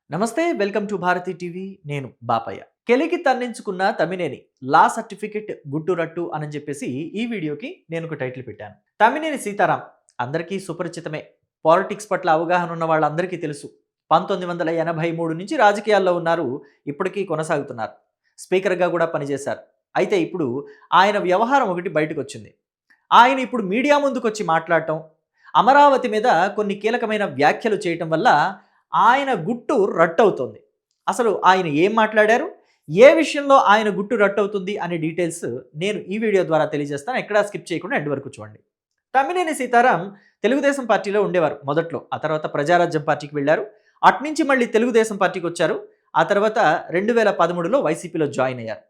నమస్తే welcome to Bharati TV నేను బాపయ్య. కెలికి తన్నించుకున్న తమ్మినేని లా certificate గుట్టురట్టు అని చెప్పేసి ఈ వీడియోకి నేను ఒక టైటిల్ పెట్టాను. తమ్మినేని సీతారాం అందరికీ సుపరిచితమే. పాలిటిక్స్ పట్ల అవగాహన ఉన్న వాళ్ళందరికీ తెలుసు. 1983 నుంచి రాజకీయాల్లో ఉన్నారు. ఇప్పటికీ కొనసాగుతున్నారు. స్పీకర్గా కూడా పనిచేశారు. అయితే ఇప్పుడు ఆయన వ్యవహారం ఒకటి బయటకు వచ్చింది. ఆయన ఇప్పుడు మీడియా ముందుకొచ్చి మాట్లాడటం, అమరావతి మీద కొన్ని కీలకమైన వ్యాఖ్యలు చేయటం వల్ల ఆయన గుట్టు రట్టవుతుంది. అసలు ఆయన ఏం మాట్లాడారు? ఏ విషయంలో ఆయన గుట్టు రట్టవుతుంది అనే డీటెయిల్స్ నేను ఈ వీడియో ద్వారా తెలియజేస్తాను. ఎక్కడా స్కిప్ చేయకుండా ఎండ్ వరకు చూడండి. తమ్మినేని సీతారాం తెలుగుదేశం పార్టీలో ఉండేవారు మొదట్లో. ఆ తర్వాత ప్రజారాజ్యం పార్టీకి వెళ్ళారు. అట్నుంచి మళ్ళీ తెలుగుదేశం పార్టీకి వచ్చారు. ఆ తర్వాత 2013లో వైసీపీలో జాయిన్ అయ్యారు.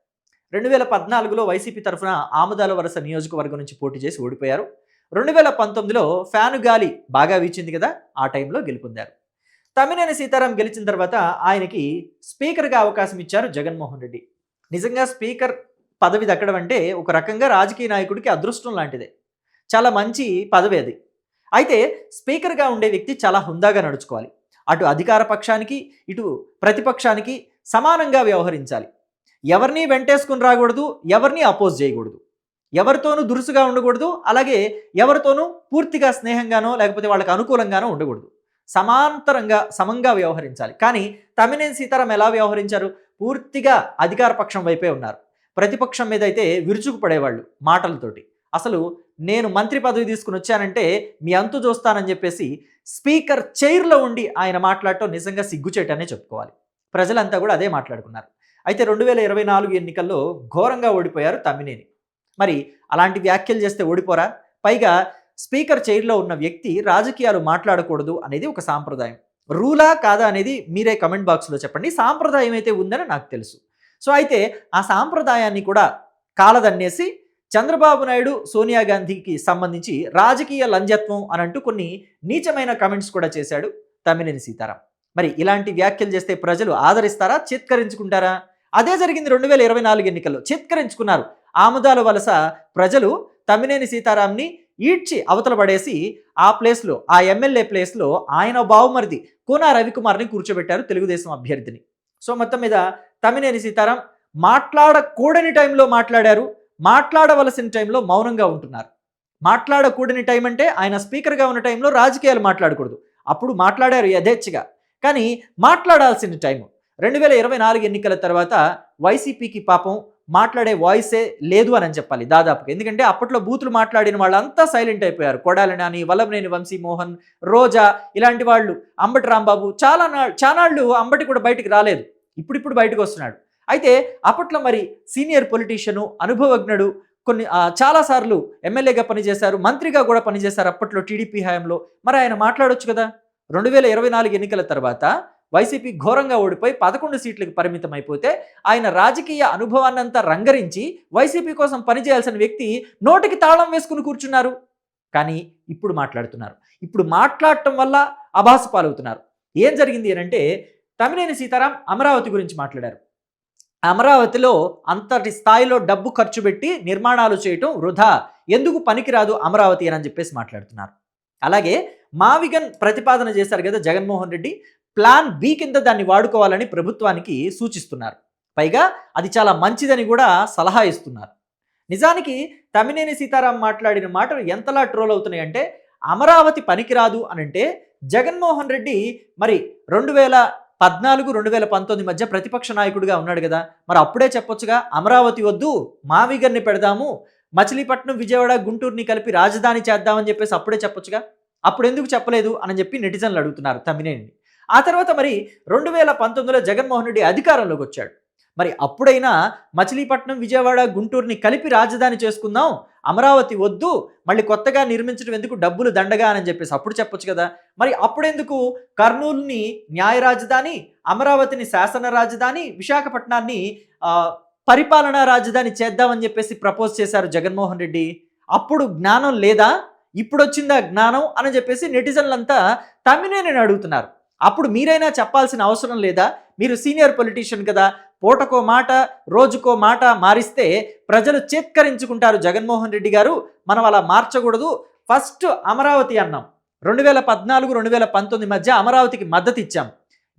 2014లో వైసీపీ తరఫున ఆముదాల వలస నియోజకవర్గం నుంచి పోటీ చేసి ఓడిపోయారు. 2019లో ఫ్యాను గాలి బాగా వీచింది కదా, ఆ టైంలో గెలుపొందారు. తమ్మినేని సీతారాం గెలిచిన తర్వాత ఆయనకి స్పీకర్గా అవకాశం ఇచ్చారు జగన్మోహన్ రెడ్డి. నిజంగా స్పీకర్ పదవి దక్కడం అంటే ఒక రకంగా రాజకీయ నాయకుడికి అదృష్టం లాంటిదే. చాలా మంచి పదవి అది. అయితే స్పీకర్గా ఉండే వ్యక్తి చాలా హుందాగా నడుచుకోవాలి. అటు అధికార పక్షానికి ఇటు ప్రతిపక్షానికి సమానంగా వ్యవహరించాలి. ఎవరిని వెంటేసుకుని రాకూడదు, ఎవరిని అపోజ్ చేయకూడదు, ఎవరితోనూ దురుసుగా ఉండకూడదు, అలాగే ఎవరితోనూ పూర్తిగా స్నేహంగానో లేకపోతే వాళ్ళకి అనుకూలంగానో ఉండకూడదు. సమాంతరంగా సమంగా వ్యవహరించాలి. కానీ తమ్మినేని సీతారాం ఎలా వ్యవహరించారు? పూర్తిగా అధికార పక్షం వైపే ఉన్నారు. ప్రతిపక్షం మీద అయితే విరుచుకుపడేవాళ్ళు మాటలతోటి. అసలు నేను మంత్రి పదవి తీసుకుని వచ్చానంటే మీ అంతు చూస్తానని చెప్పేసి స్పీకర్ చైర్లో ఉండి ఆయన మాట్లాడటం నిజంగా సిగ్గుచేటనే చెప్పుకోవాలి. ప్రజలంతా కూడా అదే మాట్లాడుకున్నారు. అయితే 2024 ఎన్నికల్లో ఘోరంగా ఓడిపోయారు తమ్మినేని. మరి అలాంటి వ్యాఖ్యలు చేస్తే ఓడిపోరా? పైగా స్పీకర్ చైర్లో ఉన్న వ్యక్తి రాజకీయాలు మాట్లాడకూడదు అనేది ఒక సాంప్రదాయం. రూలా కాదా అనేది మీరే కమెంట్ బాక్స్లో చెప్పండి. సాంప్రదాయం అయితే ఉందని నాకు తెలుసు. సో అయితే ఆ సాంప్రదాయాన్ని కూడా కాలదన్నేసి చంద్రబాబు నాయుడు, సోనియా గాంధీకి సంబంధించి రాజకీయ లంజత్వం అని అంటూ కొన్ని నీచమైన కమెంట్స్ కూడా చేశాడు తమ్మినేని సీతారాం. మరి ఇలాంటి వ్యాఖ్యలు చేస్తే ప్రజలు ఆదరిస్తారా, చిత్కరించుకుంటారా? అదే జరిగింది 2024 ఎన్నికల్లో. చిత్కరించుకున్నారు. ఆముదాల వలస ప్రజలు తమ్మినేని సీతారాంని ఈడ్చి అవతల పడేసి ఆ ప్లేస్లో, ఆ ఎమ్మెల్యే ప్లేస్లో ఆయన బావుమరిది కూన రవికుమార్ని కూర్చోబెట్టారు, తెలుగుదేశం అభ్యర్థిని. సో మొత్తం మీద తమ్మినేని సీతారాం మాట్లాడకూడని టైంలో మాట్లాడారు, మాట్లాడవలసిన టైంలో మౌనంగా ఉంటున్నారు. మాట్లాడకూడని టైం అంటే ఆయన స్పీకర్గా ఉన్న టైంలో రాజకీయాలు మాట్లాడకూడదు, అప్పుడు మాట్లాడారు యథేచ్ఛగా. కానీ మాట్లాడాల్సిన టైం 2024 ఎన్నికల తర్వాత వైసీపీకి పాపం మాట్లాడే వాయిసే లేదు అని చెప్పాలి దాదాపుగా. ఎందుకంటే అప్పట్లో బూతులు మాట్లాడిన వాళ్ళంతా సైలెంట్ అయిపోయారు. కొడాలి నాని, వల్లభనేని వంశీమోహన్, రోజా ఇలాంటి వాళ్ళు, అంబటి రాంబాబు చానాళ్ళు అంబటి కూడా బయటికి రాలేదు. ఇప్పుడిప్పుడు బయటకు వస్తున్నాడు. అయితే అప్పట్లో మరి సీనియర్ పొలిటీషియను, అనుభవజ్ఞుడు, కొన్ని చాలాసార్లు ఎమ్మెల్యేగా పనిచేశారు, మంత్రిగా కూడా పనిచేశారు అప్పట్లో టీడీపీ హయాంలో. మరి ఆయన మాట్లాడొచ్చు కదా. 2024 ఎన్నికల తర్వాత వైసీపీ ఘోరంగా ఓడిపోయి 11 సీట్లకు పరిమితం అయిపోతే ఆయన రాజకీయ అనుభవాన్నంతా రంగరించి వైసీపీ కోసం పనిచేయాల్సిన వ్యక్తి నోటికి తాళం వేసుకుని కూర్చున్నారు. కానీ ఇప్పుడు మాట్లాడుతున్నారు. ఇప్పుడు మాట్లాడటం వల్ల అభాసు పాలవుతున్నారు. ఏం జరిగింది అనంటే తమ్మినేని సీతారాం అమరావతి గురించి మాట్లాడారు. అమరావతిలో అంతటి స్థాయిలో డబ్బు ఖర్చు పెట్టి నిర్మాణాలు చేయటం వృధా, ఎందుకు పనికిరాదు అమరావతి అని చెప్పేసి మాట్లాడుతున్నారు. అలాగే మావిగన్ ప్రతిపాదన చేశారు కదా జగన్మోహన్ రెడ్డి, ప్లాన్ బి కింద దాన్ని వాడుకోవాలని ప్రభుత్వానికి సూచిస్తున్నారు. పైగా అది చాలా మంచిదని కూడా సలహా ఇస్తున్నారు. నిజానికి తమ్మినేని సీతారాం మాట్లాడిన మాటలు ఎంతలా ట్రోల్ అవుతున్నాయంటే, అమరావతి పనికిరాదు అనంటే జగన్మోహన్ రెడ్డి మరి 2014, 2019 మధ్య ప్రతిపక్ష నాయకుడిగా ఉన్నాడు కదా, మరి అప్పుడే చెప్పొచ్చుగా అమరావతి వద్దు, మావిగన్ని పెడదాము, మచిలీపట్నం, విజయవాడ, గుంటూరుని కలిపి రాజధాని చేద్దామని చెప్పేసి అప్పుడే చెప్పొచ్చుగా. అప్పుడు ఎందుకు చెప్పలేదు అని చెప్పి నెటిజన్లు అడుగుతున్నారు తమ్మినేని. ఆ తర్వాత మరి 2019లో జగన్మోహన్ రెడ్డి అధికారంలోకి వచ్చాడు. మరి అప్పుడైనా మచిలీపట్నం, విజయవాడ, గుంటూరుని కలిపి రాజధాని చేసుకుందాం, అమరావతి వద్దు, మళ్ళీ కొత్తగా నిర్మించడం ఎందుకు, డబ్బులు దండగా అని చెప్పేసి అప్పుడు చెప్పొచ్చు కదా. మరి అప్పుడెందుకు కర్నూలుని న్యాయ రాజధాని, అమరావతిని శాసన రాజధాని, విశాఖపట్నాన్ని పరిపాలనా రాజధాని చేద్దామని చెప్పేసి ప్రపోజ్ చేశారు జగన్మోహన్ రెడ్డి. అప్పుడు జ్ఞానం లేదా, ఇప్పుడు వచ్చిందా జ్ఞానం అని చెప్పేసి నెటిజన్లంతా తమ్మినేని అడుగుతున్నారు. అప్పుడు మీరైనా చెప్పాల్సిన అవసరం లేదా? మీరు సీనియర్ పొలిటీషియన్ కదా, పూటకో మాట రోజుకో మాట మారిస్తే ప్రజలు చేత్కరించుకుంటారు. జగన్మోహన్ రెడ్డి గారు మనం అలా మార్చకూడదు, ఫస్ట్ అమరావతి అన్నాం, 2014, 2019 మధ్య అమరావతికి మద్దతు ఇచ్చాం,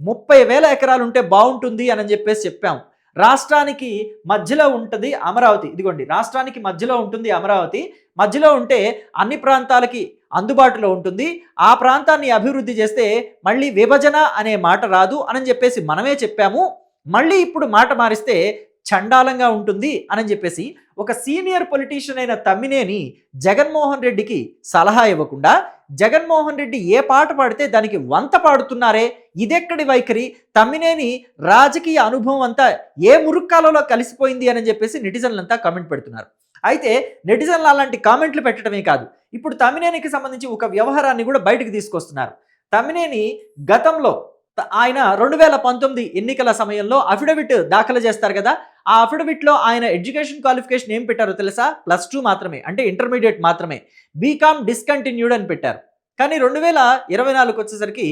30,000 ఎకరాలు ఉంటే బాగుంటుంది అని చెప్పేసి చెప్పాం. రాష్ట్రానికి మధ్యలో ఉంటుంది అమరావతి. ఇదిగోండి, రాష్ట్రానికి మధ్యలో ఉంటుంది అమరావతి. మధ్యలో ఉంటే అన్ని ప్రాంతాలకి అందుబాటులో ఉంటుంది. ఆ ప్రాంతాన్ని అభివృద్ధి చేస్తే మళ్ళీ విభజన అనే మాట రాదు అని చెప్పేసి మనమే చెప్పాము. మళ్ళీ ఇప్పుడు మాట మారిస్తే చండాలంగా ఉంటుంది అని చెప్పేసి ఒక సీనియర్ పొలిటీషియన్ అయిన తమ్మినేని జగన్మోహన్ రెడ్డికి సలహా ఇవ్వకుండా, జగన్మోహన్ రెడ్డి ఏ పాట పాడితే దానికి వంత పాడుతున్నారే, ఇదెక్కడి వైఖరి? తమ్మినేని రాజకీయ అనుభవం అంతా ఏ మురుక్కాలలో కలిసిపోయింది అని చెప్పేసి నెటిజన్లంతా కామెంట్ పెడుతున్నారు. అయితే నెటిజన్లు అలాంటి కామెంట్లు పెట్టడమే కాదు, ఇప్పుడు తమ్మినేనికి సంబంధించి ఒక వ్యవహారాన్ని కూడా బయటకు తీసుకొస్తున్నారు. తమ్మినేని గతంలో ఆయన 2019 ఎన్నికల సమయంలో అఫిడవిట్ దాఖలు చేస్తారు కదా, ఆ అఫిడవిట్లో ఆయన ఎడ్యుకేషన్ క్వాలిఫికేషన్ ఏం పెట్టారో తెలుసా? +2 మాత్రమే, అంటే ఇంటర్మీడియట్ మాత్రమే. బీకామ్ డిస్కంటిన్యూడ్ అని పెట్టారు. కానీ 2024 వచ్చేసరికి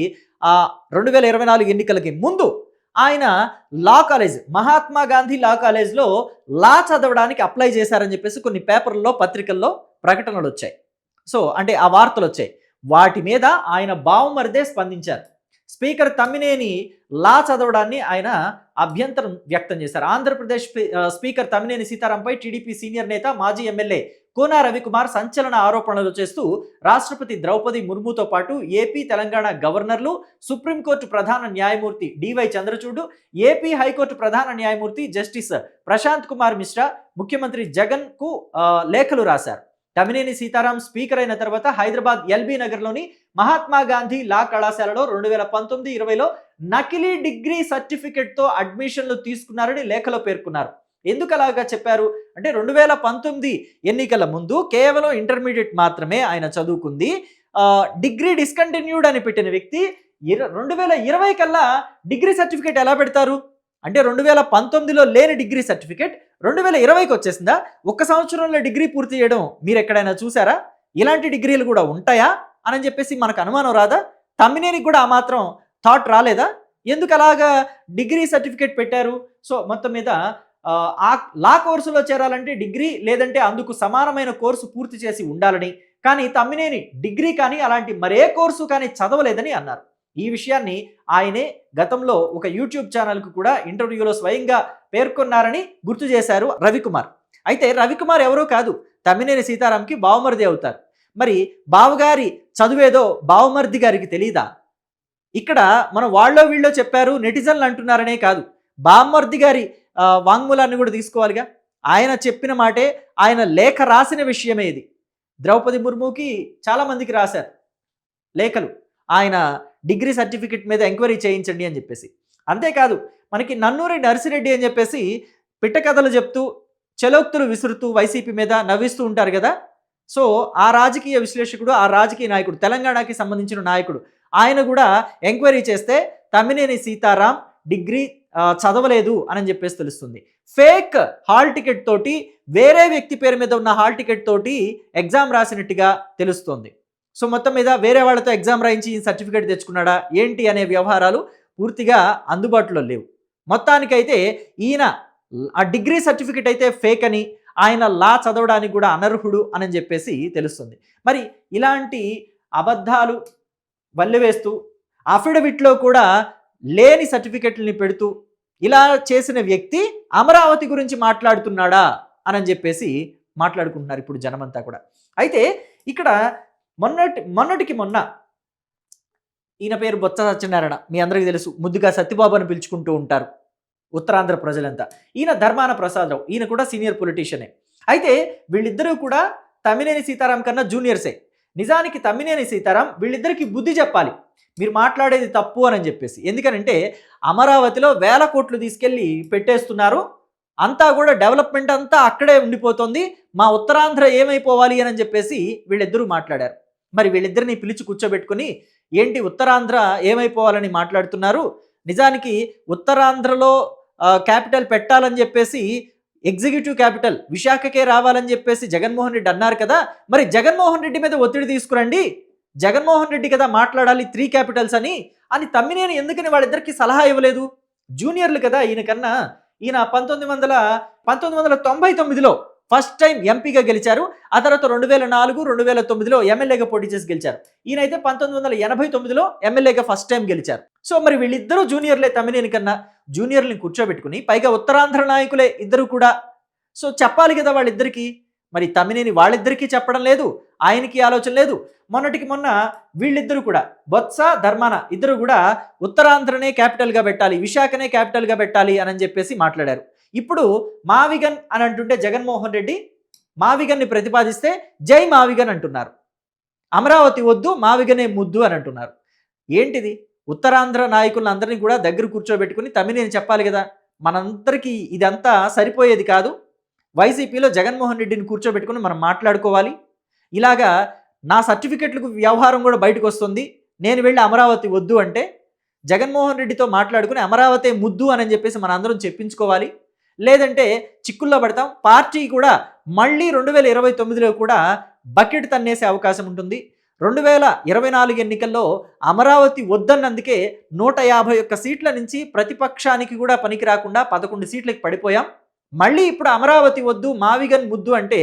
2024 ఎన్నికలకి ముందు ఆయన లా కాలేజ్, మహాత్మా గాంధీ లా కాలేజ్లో లా చదవడానికి అప్లై చేశారని చెప్పేసి కొన్ని పేపర్లలో, పత్రికల్లో ప్రకటనలు వచ్చాయి. సో అంటే ఆ వార్తలు వచ్చాయి. వాటి మీద ఆయన బావమరిదే స్పందించారు. స్పీకర్ తమ్మినేని లా చదవడాన్ని ఆయన అభ్యంతరం వ్యక్తం చేశారు. ఆంధ్రప్రదేశ్ స్పీకర్ తమ్మినేని సీతారాంపై టీడీపీ సీనియర్ నేత, మాజీ ఎమ్మెల్యే కోన రవికుమార్ సంచలన ఆరోపణలు చేస్తూ రాష్ట్రపతి ద్రౌపది ముర్ముతో పాటు ఏపీ, తెలంగాణ గవర్నర్లు, సుప్రీంకోర్టు ప్రధాన న్యాయమూర్తి డివై చంద్రచూడ్, ఏపీ హైకోర్టు ప్రధాన న్యాయమూర్తి జస్టిస్ ప్రశాంత్ కుమార్ మిశ్రా, ముఖ్యమంత్రి జగన్కు లేఖలు రాశారు. తమ్మినేని సీతారాం స్పీకర్ అయిన తర్వాత హైదరాబాద్ ఎల్బీ నగర్లోని మహాత్మా గాంధీ లా కళాశాలలో 2019-20లో నకిలీ డిగ్రీ సర్టిఫికెట్తో అడ్మిషన్లు తీసుకున్నారని లేఖలో పేర్కొన్నారు. ఎందుకు అలాగా చెప్పారు అంటే 2019 ఎన్నికల ముందు కేవలం ఇంటర్మీడియట్ మాత్రమే ఆయన చదువుకుంది. డిగ్రీ డిస్కంటిన్యూడ్ అని పెట్టిన వ్యక్తి 2020 కల్లా డిగ్రీ సర్టిఫికేట్ ఎలా పెడతారు? అంటే 2019లో లేని డిగ్రీ సర్టిఫికేట్ 2020కి వచ్చేసిందా? ఒక్క సంవత్సరంలో డిగ్రీ పూర్తి చేయడం మీరు ఎక్కడైనా చూసారా? ఇలాంటి డిగ్రీలు కూడా ఉంటాయా అని చెప్పేసి మనకు అనుమానం రాదా? తమ్మినేనికి కూడా ఆ మాత్రం థాట్ రాలేదా? ఎందుకు అలాగా డిగ్రీ సర్టిఫికేట్ పెట్టారు? సో మొత్తం మీద ఆ లా కోర్సులో చేరాలంటే డిగ్రీ లేదంటే అందుకు సమానమైన కోర్సు పూర్తి చేసి ఉండాలని, కానీ తమ్మినేని డిగ్రీ కానీ అలాంటి మరే కోర్సు కానీ చదవలేదని అన్నారు. ఈ విషయాన్ని ఆయనే గతంలో ఒక యూట్యూబ్ ఛానల్కు కూడా ఇంటర్వ్యూలో స్వయంగా పేర్కొన్నారని గుర్తు చేశారు రవికుమార్. అయితే రవికుమార్ ఎవరో కాదు, తమ్మినేని సీతారాంకి బావమరిది అవుతారు. మరి బావగారి చదువేదో బావమరిది గారికి తెలీదా? ఇక్కడ మనం వాళ్ళో వీళ్ళో చెప్పారు, నెటిజన్లు అంటున్నారనే కాదు, బావమరిది గారి వాంగ్మూలాన్ని కూడా తీసుకోవాలిగా. ఆయన చెప్పిన మాటే, ఆయన లేఖ రాసిన విషయమే ఇది. ద్రౌపది ముర్ముకి చాలామందికి రాశారు లేఖలు, ఆయన డిగ్రీ సర్టిఫికెట్ మీద ఎంక్వైరీ చేయించండి అని చెప్పేసి. అంతేకాదు మనకి నన్నూరి నర్సిరెడ్డి అని చెప్పేసి పిట్ట కథలు చెప్తూ చలోక్తులు విసురుతూ వైసీపీ మీద నవ్విస్తూ ఉంటారు కదా. సో ఆ రాజకీయ విశ్లేషకుడు, ఆ రాజకీయ నాయకుడు, తెలంగాణకి సంబంధించిన నాయకుడు, ఆయన కూడా ఎంక్వైరీ చేస్తే తమ్మినేని సీతారాం డిగ్రీ చదవలేదు అని చెప్పేసి తెలుస్తుంది. ఫేక్ హాల్ టికెట్ తోటి, వేరే వ్యక్తి పేరు మీద ఉన్న హాల్ టికెట్ తోటి ఎగ్జామ్ రాసినట్టుగా తెలుస్తోంది. సో మొత్తం మీద వేరే వాళ్ళతో ఎగ్జామ్ రాయించి సర్టిఫికేట్ తెచ్చుకున్నాడా ఏంటి అనే వ్యవహారాలు పూర్తిగా అందుబాటులో లేవు. మొత్తానికైతే ఈయన ఆ డిగ్రీ సర్టిఫికేట్ అయితే ఫేక్ అని, ఆయన లా చదవడానికి కూడా అనర్హుడు అని చెప్పేసి తెలుస్తుంది. మరి ఇలాంటి అబద్ధాలు వల్లెవేస్తూ అఫిడవిట్లో కూడా లేని సర్టిఫికెట్లని పెడుతూ ఇలా చేసిన వ్యక్తి అమరావతి గురించి మాట్లాడుతున్నాడా అని చెప్పేసి మాట్లాడుకుంటున్నారు ఇప్పుడు జనమంతా కూడా. అయితే ఇక్కడ మొన్నటికి మొన్న ఈయన పేరు బొత్స సత్యనారాయణ, మీ అందరికీ తెలుసు, ముద్దుగా సత్యబాబు అని పిలుచుకుంటూ ఉంటారు ఉత్తరాంధ్ర ప్రజలంతా. ఈయన ధర్మాన ప్రసాదరావు, ఈయన కూడా సీనియర్ పొలిటీషియనే. అయితే వీళ్ళిద్దరూ కూడా తమ్మినేని సీతారాం కన్నా జూనియర్సే. నిజానికి తమ్మినేని సీతారాం వీళ్ళిద్దరికి బుద్ధి చెప్పాలి, మీరు మాట్లాడేది తప్పు అని చెప్పేసి. ఎందుకనంటే అమరావతిలో వేల కోట్లు తీసుకెళ్ళి పెట్టేస్తున్నారు, అంతా కూడా డెవలప్మెంట్ అంతా అక్కడే ఉండిపోతుంది, మా ఉత్తరాంధ్ర ఏమైపోవాలి అని చెప్పేసి వీళ్ళిద్దరూ మాట్లాడారు. మరి వీళ్ళిద్దరిని పిలిచి కూర్చోబెట్టుకుని ఏంటి ఉత్తరాంధ్ర ఏమైపోవాలని మాట్లాడుతున్నారు, నిజానికి ఉత్తరాంధ్రలో క్యాపిటల్ పెట్టాలని చెప్పేసి ఎగ్జిక్యూటివ్ క్యాపిటల్ విశాఖకే రావాలని చెప్పేసి జగన్మోహన్ రెడ్డి అన్నారు కదా, మరి జగన్మోహన్ రెడ్డి మీద ఒత్తిడి తీసుకురండి, జగన్మోహన్ రెడ్డి కదా మాట్లాడాలి 3 క్యాపిటల్స్ అని తమ్మినేని ఎందుకని వాళ్ళిద్దరికి సలహా ఇవ్వలేదు? జూనియర్లు కదా ఈయన కన్నా. ఈయన 1999లో ఫస్ట్ టైం ఎంపీగా గెలిచారు. ఆ తర్వాత 2004, 2009లో ఎమ్మెల్యేగా పోటీ చేసి గెలిచారు. ఈయనైతే 1989లో ఎమ్మెల్యేగా ఫస్ట్ టైం గెలిచారు. సో మరి వీళ్ళిద్దరూ జూనియర్లే తమ్మినేని కన్నా. జూనియర్‌లని కూర్చోబెట్టుకొని పైగా ఉత్తరాంధ్ర నాయకులే ఇద్దరు కూడా. సో చెప్పాలి కదా వాళ్ళిద్దరికీ. మరి తమ్మినేని వాళ్ళిద్దరికీ చెప్పడం లేదు. ఆయనకి ఆలోచన లేదు. మొన్నటికి మొన్న వీళ్ళిద్దరూ కూడా బొత్స, ధర్మాన ఇద్దరు కూడా ఉత్తరాంధ్రనే క్యాపిటల్‌గా పెట్టాలి, విశాఖనే క్యాపిటల్‌గా పెట్టాలి అని చెప్పేసి మాట్లాడారు. ఇప్పుడు మావిగన్ అని అంటుంటే జగన్మోహన్ రెడ్డి మావిగన్‌ని ప్రతిపాదిస్తే జై మావిగన్ అంటున్నారు. అమరావతి వద్దు మావిగనే ముద్దు అని అంటున్నారు. ఏంటిది? ఉత్తరాంధ్ర నాయకులందరినీ కూడా దగ్గర కూర్చోబెట్టుకొని తమ్మినేని చెప్పాలి కదా! మనందరికీ ఇదంతా సరిపోయేది కాదు. వైసీపీలో జగన్మోహన్ రెడ్డిని కూర్చోబెట్టుకొని మనం మాట్లాడుకోవాలి. ఇలాగా నా సర్టిఫికెట్లకు వ్యవహారం కూడా బయటకొస్తుంది. నేను వెళ్ళి అమరావతి వద్దు అంటే జగన్మోహన్ రెడ్డితో మాట్లాడుకుని అమరావతి ముద్దు అని చెప్పేసి మనందరం చెప్పించుకోవాలి. లేదంటే చిక్కుల్లో పడతాం. పార్టీ కూడా మళ్ళీ 2029లో కూడా బకెట్ తన్నేసే అవకాశం ఉంటుంది. 2024 ఎన్నికల్లో అమరావతి వద్దన్నందుకే 151 సీట్ల నుంచి ప్రతిపక్షానికి కూడా పనికి రాకుండా 11 సీట్లకి పడిపోయాం. మళ్ళీ ఇప్పుడు అమరావతి వద్దు మావిగన్ ముద్దు అంటే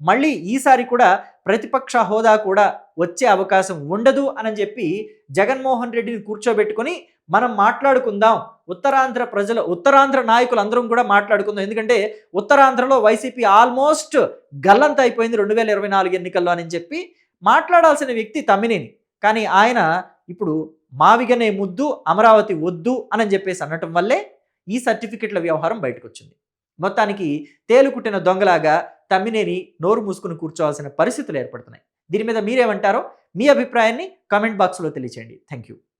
మళ్ళీ ఈసారి కూడా ప్రతిపక్ష హోదా కూడా వచ్చే అవకాశం ఉండదు అని చెప్పి జగన్మోహన్ రెడ్డిని కూర్చోబెట్టుకొని మనం మాట్లాడుకుందాం. ఉత్తరాంధ్ర నాయకులు అందరం కూడా మాట్లాడుకుందాం. ఎందుకంటే ఉత్తరాంధ్రలో వైసీపీ ఆల్మోస్ట్ గల్లంత అయిపోయింది 2024 ఎన్నికల్లో అని చెప్పి మాట్లాడాల్సిన వ్యక్తి తమ్మినేని. కానీ ఆయన ఇప్పుడు మావిగనే ముద్దు అమరావతి వద్దు అని చెప్పేసి అనటం వల్లే ఈ సర్టిఫికెట్ల వ్యవహారం బయటకు వచ్చింది. మొత్తానికి తేలుకుట్టిన దొంగలాగా తమ్మినేని నోరు మూసుకుని కూర్చోవాల్సిన పరిస్థితులు ఏర్పడుతున్నాయి. దీని మీద మీరేమంటారో మీ అభిప్రాయాన్ని కామెంట్ బాక్స్లో తెలియచేయండి. Thank you.